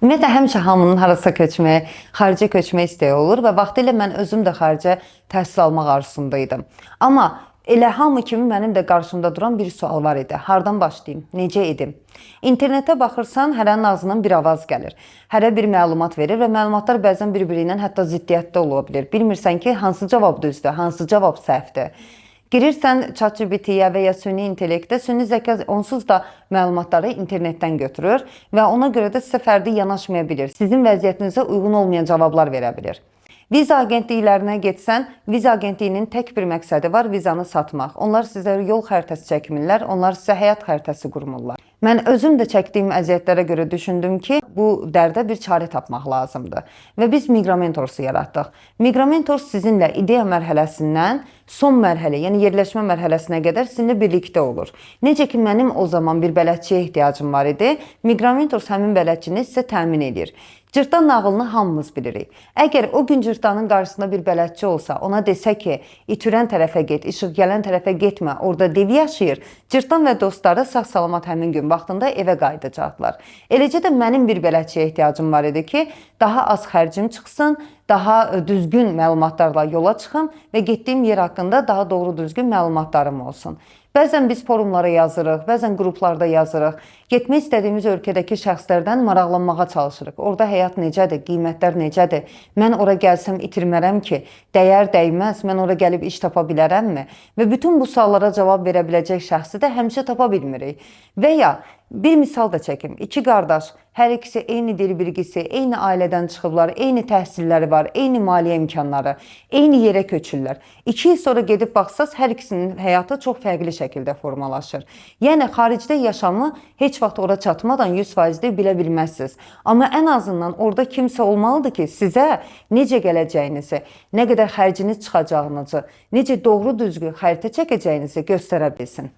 Ümumiyyətlə həmişə hamının harasa köçməyə, xaricə köçmək istəyi olur və vaxtilə mən özüm də xaricə təhsil almaq arzusundaydım. Amma elə hamı kimi mənim də qarşımda duran bir sual var idi. Hardan başlayım? Necə edim? İnternetə baxırsan, hərənin ağzından bir avaz gəlir. Hərə bir məlumat verir və məlumatlar bəzən bir-biri ilə hətta ziddiyyətdə ola bilər. Bilmirsən ki, hansı cavab düzdür, hansı cavab səhvdir. Girirsən ChatGPT-yə və ya süni intellektə, süni zəka onsuz da məlumatları internetdən götürür və ona görə də sizə fərdi yanaşmaya bilir. Sizin vəziyyətinizə uyğun olmayan cavablar verə bilir. Viza agentliklərinə getsən, viza agentliyinin tək bir məqsədi var, vizanı satmaq. Onlar sizə yol xəritəsi çəkmirlər, onlar sizə həyat xəritəsi qurmurlar. Mən özüm də çəkdiyim əziyyətlərə görə düşündüm ki, bu dərdə bir çarə tapmaq lazımdır. Və biz Migramentorsu yaratdıq. Migramentors sizinlə ideya mərhələsindən son mərhələ, yəni yerləşmə mərhələsinə qədər sizinlə birlikdə olur. Necə ki, mənim o zaman bir bələdçiyə ehtiyacım var idi, Migramentors həmin bələdçini sizə təmin edir. Cırtdan nağılını hamımız bilirik. Əgər o gün cırtdanın qarşısında bir bələdçi olsa, ona desə ki, itürən tərəfə get, işıq gələn tərəfə getmə, orada dev yaşayır, cırtdan və dostları sağ-salamat həmin gün vaxtında evə qayıdacaqlar. Eləcə də mənim bir bələdçiyə ehtiyacım var idi ki, daha az xərcim çıxsın, daha düzgün məlumatlarla yola çıxım və getdiyim yer haqqında daha doğru düzgün məlumatlarım olsun. Bəzən biz forumlara yazırıq, bəzən qruplarda yazırıq. Getmək istədiyimiz ölkədəki şəxslərdən maraqlanmağa çalışırıq. Orada həyat necədir, qiymətlər necədir? Mən ora gəlsəm itirmərəm ki, dəyər dəyməz, mən ora gəlib iş tapa bilərəmmi? Və bütün bu suallara cavab verə biləcək şəxsi də həmişə tapa bilmirik. Və ya bir misal da çəkim. İki qardaş, hər ikisi eyni dil bilgisi, eyni ailədən çıxıblar, eyni təhsilləri var, eyni maliyyə imkanları, eyni yerə köçürlər. 2 il sonra gedib baxsaz, hər ikisinin həyatı çox fərqli şəkildə formalaşır. Yəni, xaricdə yaşamı heç vaxt ora çatmadan 100% bilə bilməzsiniz. Amma ən azından orada kimsə olmalıdır ki, sizə necə gələcəyinizi, nə qədər xərciniz çıxacağınızı, necə doğru düzgün xəritə çəkəcəyinizi göstərə bilsin.